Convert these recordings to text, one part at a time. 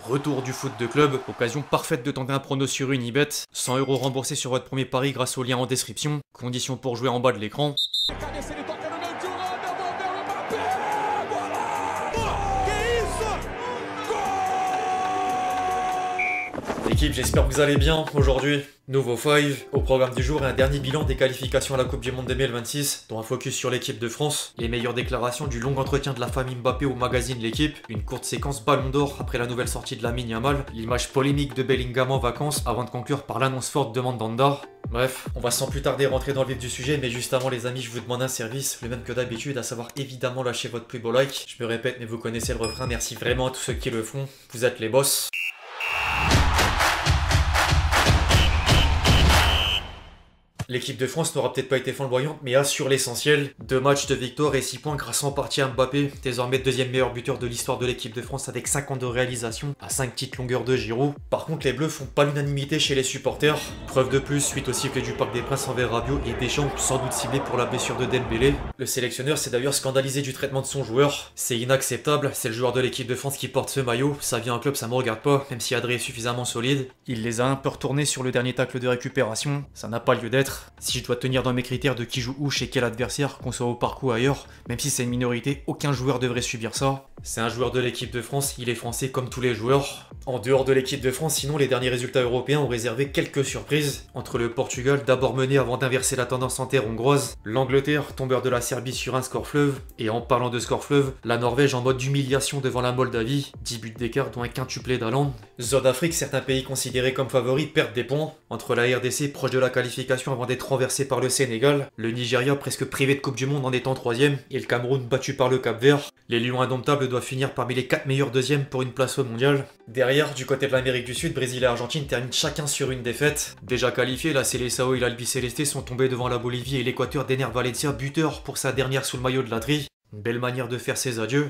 Retour du foot de club, occasion parfaite de tenter un prono sur Unibet. 100 € remboursés sur votre premier pari grâce au lien en description. Conditions pour jouer en bas de l'écran. L'équipe, j'espère que vous allez bien aujourd'hui. Nouveau 5, au programme du jour et un dernier bilan des qualifications à la Coupe du Monde 2026, dont un focus sur l'équipe de France, les meilleures déclarations du long entretien de la famille Mbappé au magazine L'équipe, une courte séquence Ballon d'Or après la nouvelle sortie de Lamine Yamal, l'image polémique de Bellingham en vacances avant de conclure par l'annonce forte de Mandanda. Bref, on va sans plus tarder rentrer dans le vif du sujet, mais juste avant les amis, je vous demande un service, le même que d'habitude, à savoir évidemment lâcher votre plus beau like. Je me répète, mais vous connaissez le refrain, merci vraiment à tous ceux qui le font, vous êtes les boss. L'équipe de France n'aura peut-être pas été flamboyante, mais assure l'essentiel. 2 matchs de victoire et 6 points grâce en partie à Mbappé, désormais deuxième meilleur buteur de l'histoire de l'équipe de France avec 5 ans de réalisation, à 5 petites longueurs de Giroud. Par contre, les Bleus font pas l'unanimité chez les supporters. Preuve de plus, suite au sifflet du Parc des Princes envers Rabiot et Deschamps, sans doute ciblé pour la blessure de Dembélé. Le sélectionneur s'est d'ailleurs scandalisé du traitement de son joueur. C'est inacceptable, c'est le joueur de l'équipe de France qui porte ce maillot. Ça vient un club, ça me regarde pas, même si Adrien est suffisamment solide. Il les a un peu retournés sur le dernier tacle de récupération, ça n'a pas lieu d'être. Si je dois tenir dans mes critères de qui joue où chez quel adversaire, qu'on soit au parc ou ailleurs, même si c'est une minorité, aucun joueur devrait subir ça. C'est un joueur de l'équipe de France, il est français comme tous les joueurs. En dehors de l'équipe de France, sinon les derniers résultats européens ont réservé quelques surprises. Entre le Portugal, d'abord mené avant d'inverser la tendance en terre hongroise, l'Angleterre, tombeur de la Serbie sur un score fleuve, et en parlant de score fleuve, la Norvège en mode d'humiliation devant la Moldavie, 10 buts d'écart dont un quintuplé d'Haaland. Zone d'Afrique, certains pays considérés comme favoris perdent des points. Entre la RDC proche de la qualification avant d'être renversée par le Sénégal, le Nigeria presque privé de Coupe du Monde en étant 3ème, et le Cameroun battu par le Cap-Vert. Les Lions indomptables doivent finir parmi les 4 meilleurs deuxièmes pour une place au mondial. Derrière, du côté de l'Amérique du Sud, Brésil et Argentine terminent chacun sur une défaite. Déjà qualifiés, la Seleção et l'Albiceleste sont tombés devant la Bolivie et l'Équateur d'Ener Valencia, buteur pour sa dernière sous le maillot de la tri. Une belle manière de faire ses adieux.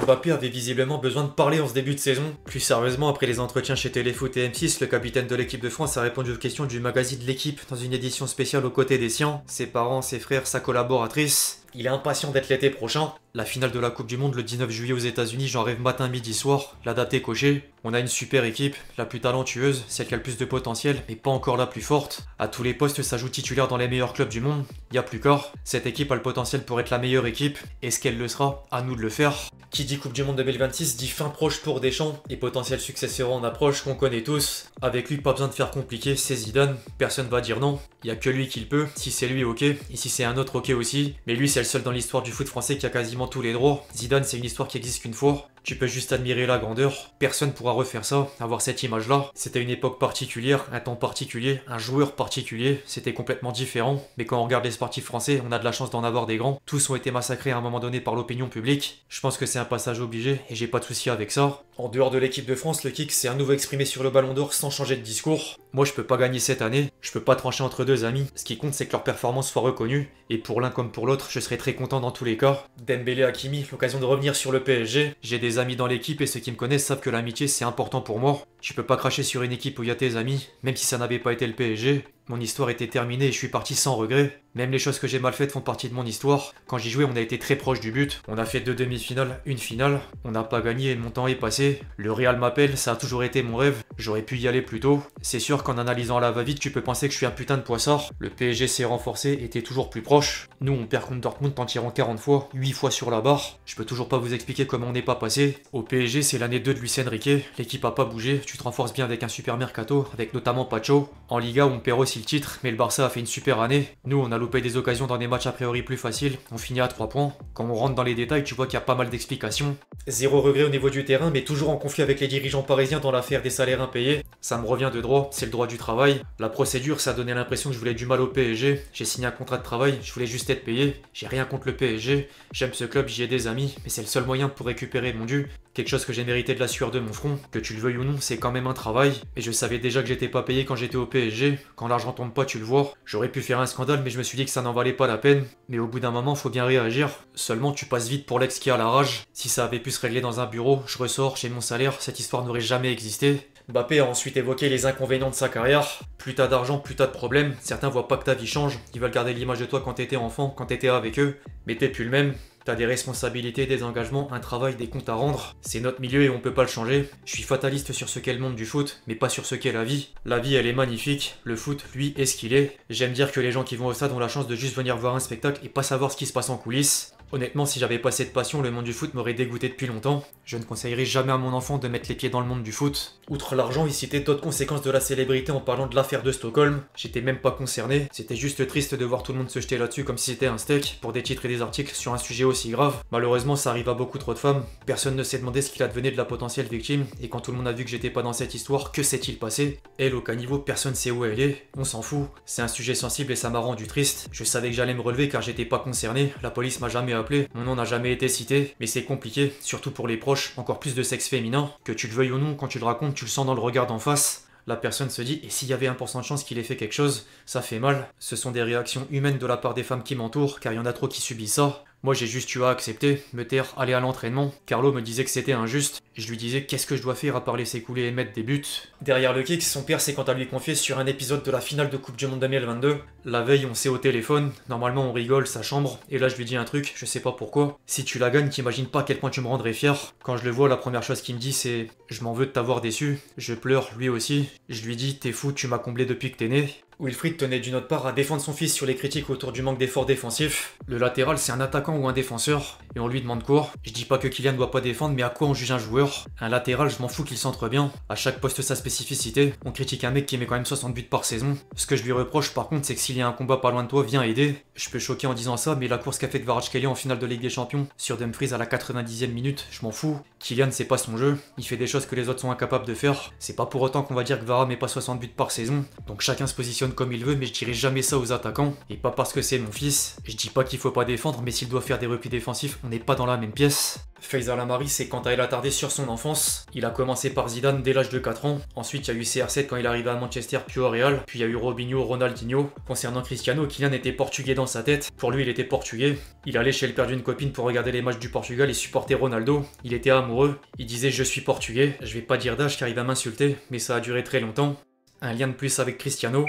Mbappé avait visiblement besoin de parler en ce début de saison. Plus sérieusement, après les entretiens chez Téléfoot et M6, le capitaine de l'équipe de France a répondu aux questions du magazine L'équipe dans une édition spéciale aux côtés des siens, ses parents, ses frères, sa collaboratrice. Il est impatient d'être l'été prochain. La finale de la Coupe du Monde le 19 juillet aux États-Unis, j'en rêve matin, midi, soir. La date est cochée. On a une super équipe, la plus talentueuse, celle qui a le plus de potentiel, mais pas encore la plus forte. À tous les postes, ça joue titulaire dans les meilleurs clubs du monde. Y a plus qu'à. Cette équipe a le potentiel pour être la meilleure équipe. Est-ce qu'elle le sera? À nous de le faire. Qui dit Coupe du Monde 2026 dit fin proche pour Deschamps et potentiel successeur en approche qu'on connaît tous. Avec lui, pas besoin de faire compliqué, c'est Zidane. Personne va dire non. Y a que lui qui le peut. Si c'est lui, ok. Et si c'est un autre, ok aussi. Mais lui, c'est le seul dans l'histoire du foot français qui a quasiment tous les droits. Zidane, c'est une histoire qui existe qu'une fois. Tu peux juste admirer la grandeur. Personne pourra refaire ça, avoir cette image-là. C'était une époque particulière, un temps particulier, un joueur particulier. C'était complètement différent. Mais quand on regarde les sportifs français, on a de la chance d'en avoir des grands. Tous ont été massacrés à un moment donné par l'opinion publique. Je pense que c'est un passage obligé et j'ai pas de souci avec ça. En dehors de l'équipe de France, le kick s'est à nouveau exprimé sur le Ballon d'Or sans changer de discours. Moi, je peux pas gagner cette année. Je peux pas trancher entre deux amis. Ce qui compte, c'est que leur performance soit reconnue. Et pour l'un comme pour l'autre, je serai très content dans tous les cas. Dembélé, Hakimi, l'occasion de revenir sur le PSG. J'ai des amis dans l'équipe et ceux qui me connaissent savent que l'amitié c'est important pour moi. Tu peux pas cracher sur une équipe où il y a tes amis, même si ça n'avait pas été le PSG. Mon histoire était terminée et je suis parti sans regret. Même les choses que j'ai mal faites font partie de mon histoire. Quand j'y jouais, on a été très proche du but. On a fait 2 demi-finales, une finale. On n'a pas gagné et mon temps est passé. Le Real m'appelle, ça a toujours été mon rêve. J'aurais pu y aller plus tôt. C'est sûr qu'en analysant à la va-vite, tu peux penser que je suis un putain de poissard. Le PSG s'est renforcé, était toujours plus proche. Nous, on perd contre Dortmund en tirant 40 fois, 8 fois sur la barre. Je peux toujours pas vous expliquer comment on n'est pas passé. Au PSG, c'est l'année 2 de Luis Enrique. L'équipe a pas bougé. Tu te renforces bien avec un super mercato, avec notamment Pacho. En Liga, on perd aussi le titre, mais le Barça a fait une super année. Nous, on a loupé des occasions dans des matchs a priori plus faciles. On finit à 3 points. Quand on rentre dans les détails, tu vois qu'il y a pas mal d'explications. Zéro regret au niveau du terrain, mais toujours en conflit avec les dirigeants parisiens dans l'affaire des salaires impayés. Ça me revient de droit, c'est le droit du travail. La procédure, ça a donné l'impression que je voulais du mal au PSG. J'ai signé un contrat de travail, je voulais juste être payé. J'ai rien contre le PSG. J'aime ce club, j'y ai des amis, mais c'est le seul moyen pour récupérer mon dû. Quelque chose que j'ai mérité de la sueur de mon front. Que tu le veuilles ou non, c'est quand même un travail. Et je savais déjà que j'étais pas payé quand j'étais au PSG. Quand l'argent tombe pas, tu le vois. J'aurais pu faire un scandale, mais je me suis dit que ça n'en valait pas la peine. Mais au bout d'un moment, faut bien réagir. Seulement, tu passes vite pour l'ex qui a la rage. Si ça avait pu se régler dans un bureau, je ressors, j'ai mon salaire, cette histoire n'aurait jamais existé. Mbappé a ensuite évoqué les inconvénients de sa carrière. Plus t'as d'argent, plus t'as de problèmes. Certains voient pas que ta vie change. Ils veulent garder l'image de toi quand t'étais enfant, quand t'étais avec eux. Mais t'es plus le même. T'as des responsabilités, des engagements, un travail, des comptes à rendre. C'est notre milieu et on peut pas le changer. Je suis fataliste sur ce qu'est le monde du foot, mais pas sur ce qu'est la vie. La vie, elle est magnifique. Le foot, lui, est ce qu'il est. J'aime dire que les gens qui vont au stade ont la chance de juste venir voir un spectacle et pas savoir ce qui se passe en coulisses. Honnêtement, si j'avais pas cette passion, le monde du foot m'aurait dégoûté depuis longtemps. Je ne conseillerais jamais à mon enfant de mettre les pieds dans le monde du foot. Outre l'argent, il citait d'autres conséquences de la célébrité en parlant de l'affaire de Stockholm. J'étais même pas concerné. C'était juste triste de voir tout le monde se jeter là-dessus comme si c'était un steak pour des titres et des articles sur un sujet aussi grave. Malheureusement, ça arrive à beaucoup trop de femmes. Personne ne s'est demandé ce qu'il advenait de la potentielle victime. Et quand tout le monde a vu que j'étais pas dans cette histoire, que s'est-il passé? Elle, au caniveau, personne sait où elle est. On s'en fout. C'est un sujet sensible et ça m'a rendu triste. Je savais que j'allais me relever car j'étais pas concerné. La police m'a jamais appelé. Mon nom n'a jamais été cité, mais c'est compliqué, surtout pour les proches, encore plus de sexe féminin. Que tu le veuilles ou non, quand tu le racontes, tu le sens dans le regard d'en face. La personne se dit, et s'il y avait 1% de chance qu'il ait fait quelque chose, ça fait mal. Ce sont des réactions humaines de la part des femmes qui m'entourent, car il y en a trop qui subissent ça. Moi j'ai juste eu à accepter, me taire, aller à l'entraînement. Carlo me disait que c'était injuste, et je lui disais qu'est-ce que je dois faire à part laisser couler et mettre des buts. Derrière le kick, son père s'est quant à lui confié sur un épisode de la finale de Coupe du Monde 2022. La veille on s'est au téléphone, normalement on rigole, sa chambre, et là je lui dis un truc, je sais pas pourquoi. Si tu la gagnes, t'imagines pas à quel point tu me rendrais fier. Quand je le vois, la première chose qu'il me dit c'est je m'en veux de t'avoir déçu. Je pleure, lui aussi. Je lui dis t'es fou, tu m'as comblé depuis que t'es né. Wilfried tenait d'une autre part à défendre son fils sur les critiques autour du manque d'efforts défensifs. Le latéral, c'est un attaquant ou un défenseur, et on lui demande quoi? Je dis pas que Kylian doit pas défendre, mais à quoi on juge un joueur? Un latéral, je m'en fous qu'il centre bien. À chaque poste sa spécificité. On critique un mec qui met quand même 60 buts par saison. Ce que je lui reproche par contre, c'est que s'il y a un combat pas loin de toi, viens aider. Je peux choquer en disant ça, mais la course qu'a fait Kvaratskhelia en finale de Ligue des Champions sur Dumfries à la 90e minute, je m'en fous. Kylian, c'est pas son jeu. Il fait des choses que les autres sont incapables de faire. C'est pas pour autant qu'on va dire que Vara met pas 60 buts par saison. Donc chacun se positionne comme il veut, mais je dirais jamais ça aux attaquants. Et pas parce que c'est mon fils. Je dis pas qu'il faut pas défendre, mais s'il doit faire des replis défensifs, on n'est pas dans la même pièce. Faisal Amari s'est quant à elle attardé sur son enfance. Il a commencé par Zidane dès l'âge de 4 ans. Ensuite, il y a eu CR7 quand il est arrivé à Manchester puis au Real. Puis il y a eu Robinho, Ronaldinho. Concernant Cristiano, Kylian était portugais dans sa tête. Pour lui, il était portugais. Il allait chez le père d'une copine pour regarder les matchs du Portugal et supporter Ronaldo. Il était amoureux. Il disait je suis portugais. Je vais pas dire d'âge car il va m'insulter, mais ça a duré très longtemps. Un lien de plus avec Cristiano.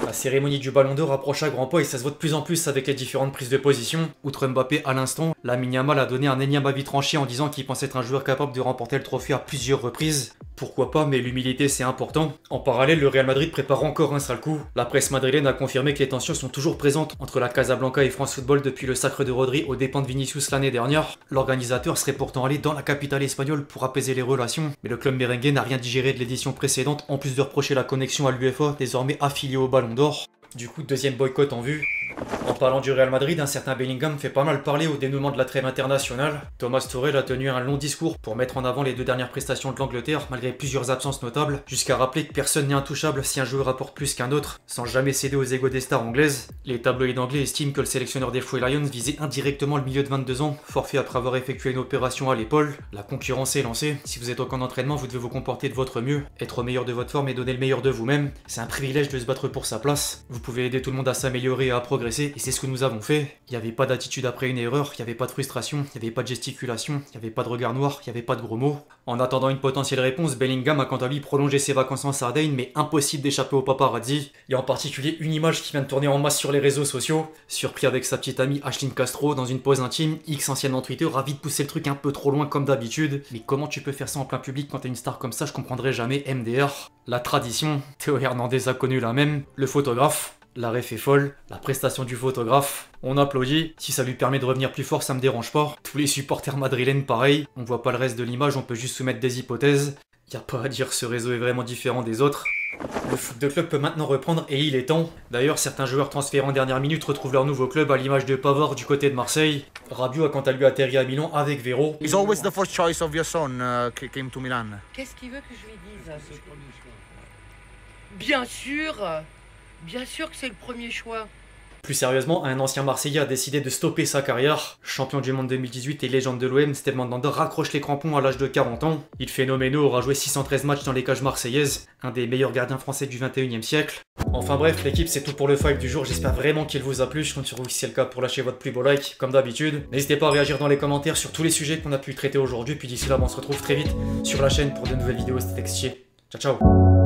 La cérémonie du Ballon d'Or approche à grands pas et ça se voit de plus en plus avec les différentes prises de position. Outre Mbappé à l'instant, Lamine Yamal a donné un énième avis tranché en disant qu'il pensait être un joueur capable de remporter le trophée à plusieurs reprises. Pourquoi pas, mais l'humilité c'est important. En parallèle, le Real Madrid prépare encore un sale coup. La presse madrilène a confirmé que les tensions sont toujours présentes entre la Casablanca et France Football depuis le sacre de Rodri aux dépens de Vinicius l'année dernière. L'organisateur serait pourtant allé dans la capitale espagnole pour apaiser les relations, mais le club merengue n'a rien digéré de l'édition précédente en plus de reprocher la connexion à l'UEFA, désormais affilié au Ballon d'Or. Du coup, deuxième boycott en vue. En parlant du Real Madrid, un certain Bellingham fait pas mal parler au dénouement de la trêve internationale. Thomas Tuchel a tenu un long discours pour mettre en avant les 2 dernières prestations de l'Angleterre, malgré plusieurs absences notables, jusqu'à rappeler que personne n'est intouchable si un joueur apporte plus qu'un autre, sans jamais céder aux égos des stars anglaises. Les tabloïds anglais estiment que le sélectionneur des Free Lions visait indirectement le milieu de 22 ans, forfait après avoir effectué une opération à l'épaule. La concurrence est lancée. Si vous êtes au camp d'entraînement, vous devez vous comporter de votre mieux, être au meilleur de votre forme et donner le meilleur de vous-même. C'est un privilège de se battre pour sa place. Vous pouvez aider tout le monde à s'améliorer et à progresser, et c'est ce que nous avons fait. Il n'y avait pas d'attitude après une erreur, il n'y avait pas de frustration, il n'y avait pas de gesticulation, il n'y avait pas de regard noir, il n'y avait pas de gros mots. En attendant une potentielle réponse, Bellingham a quant à lui prolongé ses vacances en Sardaigne, mais impossible d'échapper au paparazzi. Il y a en particulier une image qui vient de tourner en masse sur les réseaux sociaux. Surpris avec sa petite amie Ashlyn Castro dans une pause intime, X anciennement Twitter a vite poussé le truc un peu trop loin comme d'habitude. Mais comment tu peux faire ça en plein public quand t'es une star comme ça, je comprendrai jamais. MDR. La tradition, Théo Hernandez a connu la même. Le photographe. La ref est folle, la prestation du photographe, on applaudit, si ça lui permet de revenir plus fort ça me dérange pas. Tous les supporters madrilènes pareil, on voit pas le reste de l'image, on peut juste soumettre des hypothèses. Y a pas à dire, ce réseau est vraiment différent des autres. Le foot de club peut maintenant reprendre et il est temps. D'ailleurs, certains joueurs transférés en dernière minute retrouvent leur nouveau club à l'image de Pavard du côté de Marseille. Rabiot a quant à lui atterri à Milan avec Véro. It's always the first choice of your son came to Milan. Qu'est-ce qu'il veut que je lui dise? Bien sûr que c'est le premier choix. Plus sérieusement, un ancien Marseillais a décidé de stopper sa carrière. Champion du monde 2018 et légende de l'OM, Steve Mandanda raccroche les crampons à l'âge de 40 ans. Il phénoménal aura joué 613 matchs dans les cages marseillaises, un des meilleurs gardiens français du 21e siècle. Enfin bref, l'équipe c'est tout pour le five du jour, j'espère vraiment qu'il vous a plu, je compte sur vous si c'est le cas pour lâcher votre plus beau like, comme d'habitude. N'hésitez pas à réagir dans les commentaires sur tous les sujets qu'on a pu traiter aujourd'hui, puis d'ici là on se retrouve très vite sur la chaîne pour de nouvelles vidéos, c'était Textier. Ciao ciao.